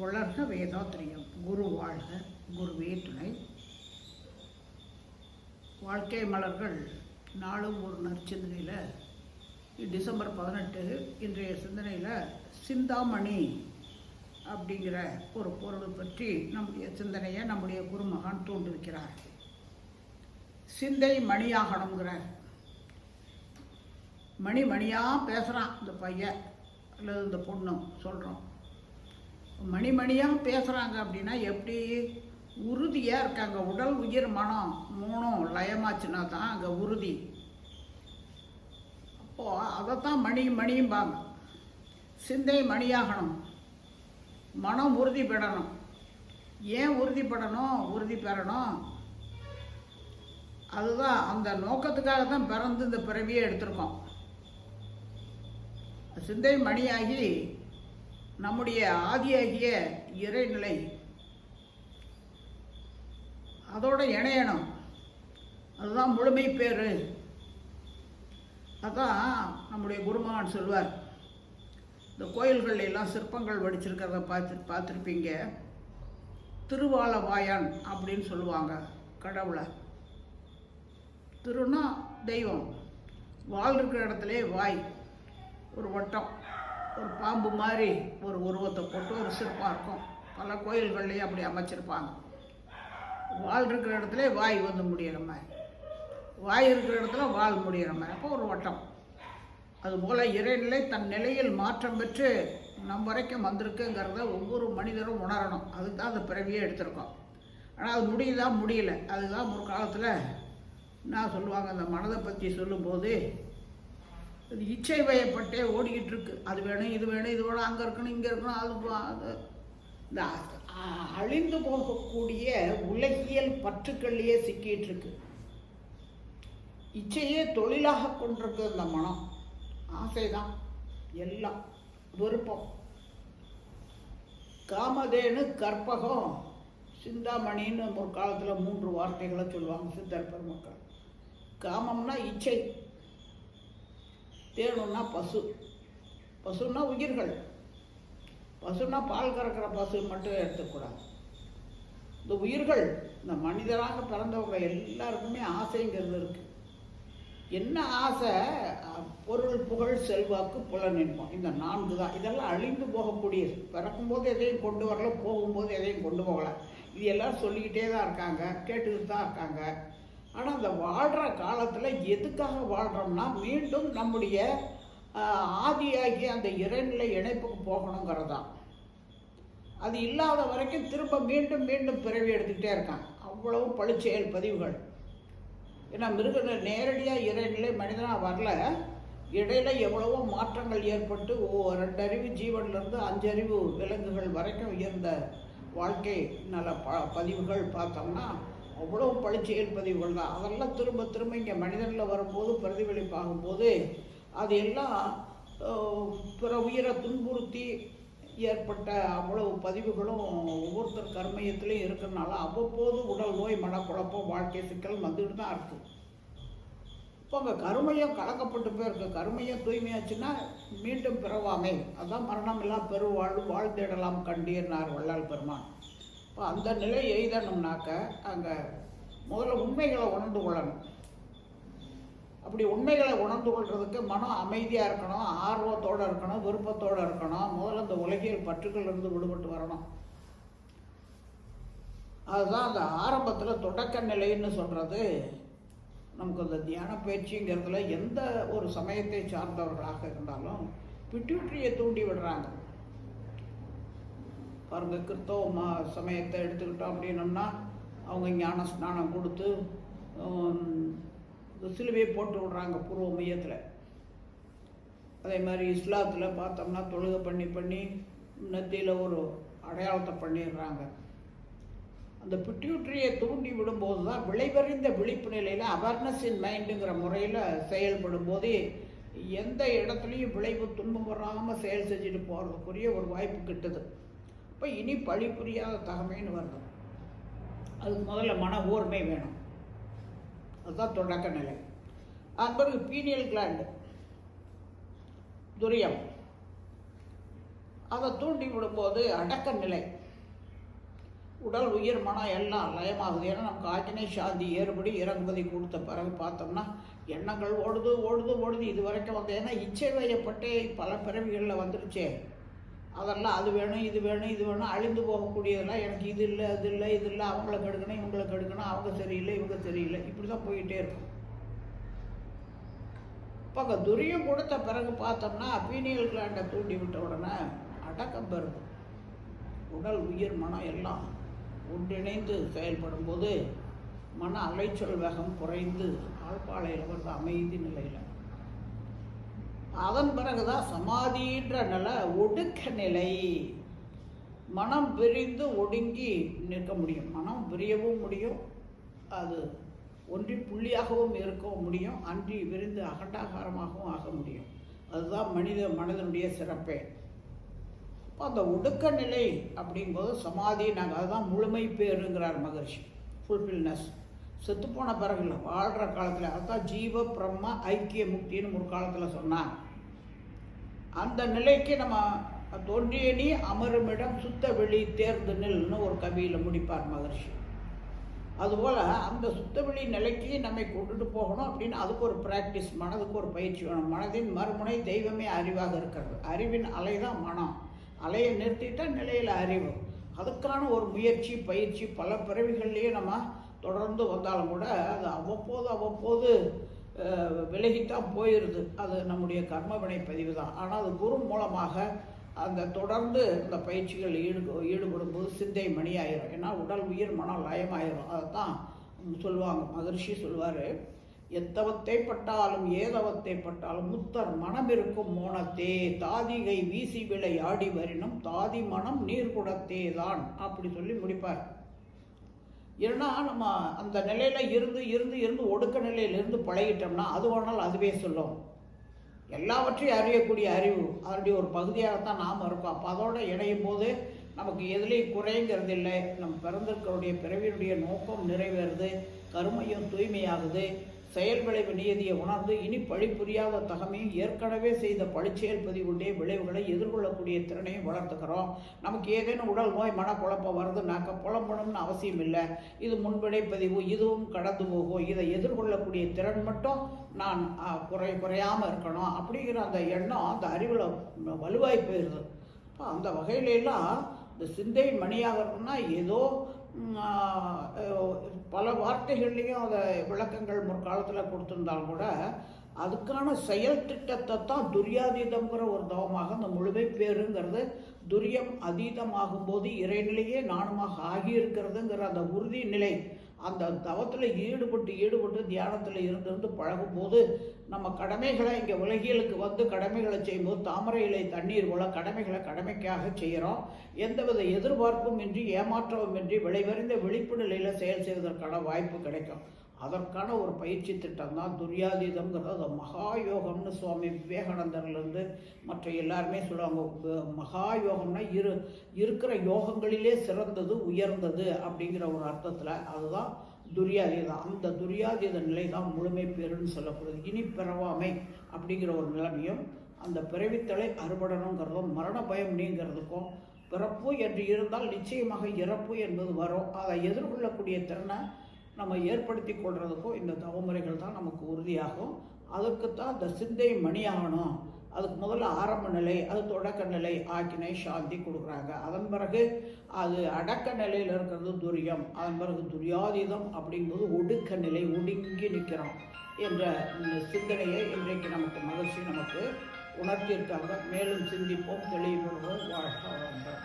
வளர்க வேதாத்திரியம். குரு வாழ்க, குருவே துணை. வாழ்க்கை மலர்கள் நாளும் ஒரு நற்சிந்தனையில் டிசம்பர் 18 இன்றைய சிந்தனையில் சிந்தாமணி அப்படிங்கிற ஒரு பொருள் பற்றி நம்முடைய சிந்தனையை நம்முடைய குருமகான் தூண்டிருக்கிறார். சிந்தை மணியாகணுங்கிற மணியாக பேசுகிறான் இந்த பையன் அல்லது இந்த பொண்ணு சொல்கிறோம். மணியாக பேசுகிறாங்க அப்படின்னா எப்படி உறுதியாக இருக்காங்க. உடல் உயிர் மனம் மூணும் லயமாச்சுன்னா தான் அங்கே உறுதி. அப்போது அதைத்தான் மணியும்பாங்க. சிந்தை மணியாகணும், மனம் உறுதி பெறணும். ஏன் உறுதி பெறணும்? அதுதான் அந்த நோக்கத்துக்காக தான் பிறந்து இந்த பிறவியை எடுத்திருக்கோம். சிந்தை மணியாகி நம்முடைய ஆதியாகிய இறைநிலை அதோட இணையணும். அதுதான் முழுமை பேர். அதான் நம்முடைய குருமகான் சொல்வார். இந்த கோயில்கள் எல்லாம் சிற்பங்கள் வடிச்சிருக்கிறத பார்த்துருப்பீங்க. திருவாலவாயான் அப்படின்னு சொல்லுவாங்க கடவுளை. திருனா தெய்வம், வால் இருக்கிற இடத்துல வாய், ஒரு வட்டம், ஒரு பாம்பு மாதிரி ஒரு உருவத்தை போட்டு ஒரு சிற்பம் இருக்கும். பல கோயில்கள்லேயும் அப்படி அமைச்சிருப்பாங்க. வால் இருக்கிற இடத்துல வாய் வந்து முடிகிற மாதிரி, வாய் இருக்கிற இடத்துல வால் முடிகிற மாதிரி, அப்போ ஒரு வட்டம். அதுபோல் இறைநிலை தன் நிலையில் மாற்றம் பெற்று நம் வரைக்கும் வந்திருக்குங்கிறத ஒவ்வொரு மனிதரும் உணரணும். அதுக்கு தான் அந்த பிறவியே எடுத்திருக்கோம். ஆனால் அது முடியல. அதுதான் ஒரு காலத்தில் நான் சொல்லுவாங்க, அந்த மனதை பற்றி சொல்லும்போது, இது இச்சை வயப்பட்டே ஓடிக்கிட்டு இருக்கு. அது வேணும், இது வேணும், இது வேணும், அங்கே இருக்கணும், இங்கே இருக்கணும். அது இந்த அழிந்து போகக்கூடிய உலகியல் பற்றுக்கள்லையே சிக்கிட்டு இருக்கு. இச்சையே தொழிலாக கொண்டிருக்கு இந்த மனம். ஆசைதான் எல்லாம், விருப்பம். காமதேனு, கற்பகம், சிந்தாமணின்னு ஒரு காலத்தில் 3 வார்த்தைகளை சொல்லுவாங்க சித்தர் பெருமக்கள். காமம்னா இச்சை, தேனுன்னா பசு, பசுன்னா உயிர்கள். பசுன்னா பால் கறக்கிற பசு மட்டும் எடுத்துக்கூடாது. இந்த உயிர்கள், இந்த மனிதராக பிறந்தவங்க எல்லாருக்குமே ஆசைங்கிறது இருக்கு. என்ன ஆசை? பொருள், புகழ், செல்வாக்கு, புலனின்பம். இந்த 4 தான். இதெல்லாம் அழிந்து போகக்கூடியது. பிறக்கும்போது எதையும் கொண்டு வரல, போகும்போது எதையும் கொண்டு போகலை. இது எல்லாம் சொல்லிக்கிட்டே தான் இருக்காங்க, கேட்டுக்கிட்டு தான் இருக்காங்க. ஆனால் அந்த வாழ்கிற காலத்தில் எதுக்காக வாழ்கிறோம்னா, மீண்டும் நம்முடைய ஆதியாகி அந்த இறைநிலை இணைப்புக்கு போகணுங்கிறதான். அது இல்லாத வரைக்கும் திரும்ப மீண்டும் பிறவி எடுத்துக்கிட்டே இருக்காங்க. அவ்வளவு பழிச்செயல் பதிவுகள். ஏன்னா மிருக நேரடியாக இறைநிலை மனிதனாக வரல, இடையில எவ்வளவோ மாற்றங்கள் ஏற்பட்டு 2 அறிவு ஜீவன்லேருந்து 5 அறிவு விலங்குகள் வரைக்கும் உயர்ந்த வாழ்க்கை நல பதிவுகள் பார்த்தோம்னா அவ்வளோ பழிச்செயல் பதிவுகள் தான். அதெல்லாம் திரும்ப இங்கே மனிதனில் வரும்போது பிரதிபலிப்பாகும்போது அது எல்லாம் பிற உயிரை துன்புறுத்தி ஏற்பட்ட அவ்வளவு பதிவுகளும் ஒவ்வொருத்தர் கர்மயத்திலையும் இருக்கிறதுனால அவ்வப்போது உடல் நோய், மனக்குழப்பம், வாழ்க்கை சிக்கல் வந்துட்டு தான் இருக்குது. இப்போ அங்கே கருமையம் கலக்கப்பட்டு போயிருக்கு. கருமையம் தூய்மையாச்சுன்னா மீண்டும் பிறவாமை. அதுதான் மரணம் எல்லாம் பெருவாழ்வு வாழ்ந்திடலாம் கண்டீர்னார் வள்ளல் பெருமான். இப்போ அந்த நிலை எய்தணும்னாக்க அங்கே முதல்ல உண்மைகளை உணர்ந்து கொள்ளணும். அப்படி உண்மைகளை உணர்ந்து கொள்றதுக்கு மனம் அமைதியாக இருக்கணும், ஆர்வத்தோடு இருக்கணும், விருப்பத்தோடு இருக்கணும். முதல்ல அந்த உலகியல் பற்றுக்களிலிருந்து விடுபட்டு வரணும். அதுதான் அந்த ஆரம்பத்தில் தொடக்க நிலைன்னு சொல்கிறது. நமக்கு அந்த தியான பயிற்சிங்கிறதுல எந்த ஒரு சமயத்தை சார்ந்தவர்களாக இருந்தாலும் பிட்யூட்டரியை தூண்டி விடுறாங்க. பாருங்க, கிறிஸ்தவ சமயத்தை எடுத்துக்கிட்டோம் அப்படின்னோம்னா அவங்க ஞான ஸ்நானம் கொடுத்து சிலுவையை போட்டு விடுறாங்க பூர்வ மையத்தில். அதே மாதிரி இஸ்லாத்தில் பார்த்தோம்னா தொழுகை பண்ணி நெத்தியில் ஒரு அடையாளத்தை பண்ணிடுறாங்க. அந்த பிட்யூட்டரியை தூண்டி விடும்போது தான் விளைவறிந்த விழிப்பு நிலையில் அவேர்னஸ் இன் மைண்டுங்கிற முறையில் செயல்படும் போது எந்த இடத்துலையும் விளைவு துன்பம் வராமல் செயல் செஞ்சுட்டு போகிறதுக்குரிய ஒரு வாய்ப்பு கிட்டுது. இப்போ இனி பழி புரியாத தகமைன்னு வருது. அதுக்கு முதல்ல மன ஓர்மை வேணும். அதுதான் தொடக்க நிலை. அது பிறகு பீனியல் கிளாண்டு, துரியம், அதை தூண்டி விடும்போது அடக்க நிலை, உடல் உயிர் மனம் எல்லாம் லயமாகுது. ஏன்னா நமக்கு ஆக்கினை சாந்தி ஏறுபடி இறங்குவதை கொடுத்த பிறகு பார்த்தோம்னா எண்ணங்கள் ஓடுது ஓடுது ஓடுது. இது வரைக்கும் வந்து ஏன்னா இச்சை வயப்பட்டு பல பிறவிகளில் வந்துருச்சே, அதெல்லாம் அது வேணும் இது வேணும் இது வேணும், அழிந்து போகக்கூடியதெல்லாம் எனக்கு இது இல்லை அது இல்லை இது இல்லை, அவங்கள கெடுக்கணும் இவங்களை கெடுக்கணும், அவங்க சரியில்லை இவங்க சரியில்லை, இப்படி தான் போயிட்டே இருக்கும். இப்போ அங்கே துரியம் கொடுத்த பிறகு பார்த்தோம்னா பீனியல் கிளாண்டை தூண்டி விட்ட உடனே அடக்கம் பெறுது. உடல் உயிர் மனம் எல்லாம் ஒன்றிணைந்து செயல்படும் போது மன அலைச்சல் வேகம் குறைந்து ஆழ்பாளையில் வந்து அமைதி நிலையில், அதன் பிறகுதான் சமாதின்ற நிலை, ஒடுக்க நிலை. மனம் விரிந்து ஒடுங்கி நிற்க முடியும், மனம் விரியவும் முடியும், அது ஒன்றி புள்ளியாகவும் இருக்கவும் முடியும், அன்றி விரிந்து அகண்டாகாரமாகவும் ஆக முடியும். அதுதான் மனிதனுடைய சிறப்பே. அந்த ஒடுக்க நிலை அப்படிங்கும்போது சமாதி, நாங்கள் அதுதான் முழுமை பேருங்கிறார் மகர்ஷி. ஃபுல்ஃபில்னஸ் செத்துப்போன பிறகு இல்லை, வாழ்கிற காலத்தில். அதுதான் ஜீவ பிரம்ம ஐக்கிய முக்தின்னு ஒரு காலத்தில் சொன்னாங்க. அந்த நிலைக்கு நம்ம தோன்றிய நீ அமருமிடம் சுத்த வெளி தேர்ந்து நில்னு ஒரு கவியில் முடிப்பார் மகர்ஷி. அதுபோல் அந்த சுத்தவெளி நிலைக்கு நம்மை கொண்டுட்டு போகணும் அப்படின்னு அதுக்கு ஒரு ப்ராக்டிஸ், மனதுக்கு ஒரு பயிற்சி வேணும். மனதின் மறுமுனை தெய்வமே அறிவாக இருக்கிறது. அறிவின் அலை தான் மனம். அலையை நிறுத்திட்டால் நிலையில் அறிவு. அதுக்கான ஒரு முயற்சி பயிற்சி பல பிறவிகள்லேயே நம்ம தொடர்ந்து வந்தாலும் கூட அது அவ்வப்போது விலகித்தான் போயிடுது. அது நம்முடைய கர்ம வினை பதிவு தான். ஆனால் அது குரு மூலமாக அந்த தொடர்ந்து இந்த பயிற்சிகள் ஈடுபடும் போது சிந்தை மணி ஆயிரும். ஏன்னா உடல் உயிர் மனம் லயமாயிரும். அதைத்தான் சொல்லுவாங்க, மகர்ஷி சொல்லுவார், எத்தவத்தை பட்டாலும் ஏதவத்தை பட்டாலும் முத்தர் மனம் இருக்கும் மோனத்தே தாதிகை வீசி விளை ஆடி வரினும் தாதி மனம் நீர்குடத்தே தான் அப்படி சொல்லி முடிப்பார். ஏன்னா நம்ம அந்த நிலையில் இருந்து இருந்து இருந்து ஒடுக்க நிலையிலிருந்து பழகிட்டோம்னா அது வேணாலும் அதுவே சொல்லும். எல்லாவற்றையும் அறியக்கூடிய அறிவு அதனுடைய ஒரு பகுதியாகத்தான் நாம் இருக்கோம். அப்போ அதோடு இணையும் போது நமக்கு எதுலேயும் குறைங்கிறது இல்லை. நம்ம பிறந்திருக்கிறவுடைய பிறவியினுடைய நோக்கம் நிறைவேறுது, கருமையும் தூய்மையாகுது, செயல் விளைவு நியதியை உணர்ந்து இனி பழி புரியாத தகமையும் ஏற்கனவே செய்த பழிச்செயல் பதிவுடைய விளைவுகளை எதிர்கொள்ளக்கூடிய திறனையும் வளர்த்துக்கிறோம். நமக்கு ஏதேனும் உடல் நோய் மனக்குழப்பம் வருதுனாக்க புலம்பணும்னு அவசியம் இல்லை. இது முன்விடை பதிவு, இதுவும் கடந்து போகும். இதை எதிர்கொள்ளக்கூடிய திறன் மட்டும் நான் குறையாமல் இருக்கணும் அப்படிங்கிற அந்த எண்ணம் அந்த அறிவில் வலுவாய் போயிடுது. இப்போ அந்த வகையிலெல்லாம் இந்த சிந்தை மணியாகிறதுனா ஏதோ பல வார்த்தைகள்லேயும் அதை விளக்கங்கள் முற்காலத்தில் கொடுத்துருந்தாலும் கூட அதுக்கான செயல் திட்டத்தை தான் துரியாதீதம்ங்கிற ஒரு தவமாக அந்த முழுமை பேருங்கிறது துரியம் அதீதமாகும்போது இறைநிலையே நானுமாக ஆகியிருக்கிறதுங்கிற அந்த உறுதி நிலை, அந்த தவத்தில் ஈடுபட்டு தியானத்தில் இருந்து பழகும்போது நம்ம கடமைகளை இங்கே உலகியலுக்கு வந்து கடமைகளை செய்யும்போது தாமரை இலை தண்ணீர் போல கடமைக்காக செய்கிறோம். எந்தவித எதிர்பார்ப்பும் இன்றி ஏமாற்றமும் இன்றி விளைவறிந்த விழிப்பு நிலையில் செயல் செய்வதற்கான வாய்ப்பு கிடைக்கும். அதற்கான ஒரு பயிற்சி திட்டம் தான் துரியாதீதம்ங்கிறது. அது மகா யோகம்னு சுவாமி விவேகானந்தர்லேருந்து மற்ற எல்லாருமே சொல்லுவாங்க. மகா யோகம்னா இருக்கிற யோகங்களிலே சிறந்தது உயர்ந்தது அப்படிங்கிற ஒரு அர்த்தத்தில் அதுதான் துரியாதீதம். அந்த துரியாதீத நிலை தான் முழுமை பேருன்னு சொல்லப்படுது. இனி பிறவாமை அப்படிங்கிற ஒரு நிலைமையும் அந்த பிறவித்தலை அறுபடணுங்கிறதும் மரண பயம் நீங்கிறதுக்கும் பிறப்பு என்று இருந்தால் நிச்சயமாக இறப்பு என்பது வரும். அதை எதிர்கொள்ளக்கூடிய திறனை நம்ம ஏற்படுத்தி கொள்றதுக்கும் இந்த தவமுறைகள் தான் நமக்கு உறுதியாகும். அதுக்குத்தான் இந்த சிந்தை மணியாகணும். அதுக்கு முதல்ல ஆரம்ப நிலை, அது தொடக்க நிலை, ஆக்கினை சாந்தி கொடுக்குறாங்க. அதன் பிறகு அது அடக்க நிலையில் இருக்கிறது துரியம், அதன் பிறகு துரியாதீதம் அப்படிங்கும்போது ஒடுக்க நிலை, ஒடுங்கி நிற்கிறோம் என்ற சிந்தனையை இன்றைக்கு நமக்கு மகிழ்ச்சி நமக்கு உணர்த்தியிருக்காங்க. மேலும் சிந்திப்போம், தெளிவுபடுவோம், வாழ்க வளமுடன்.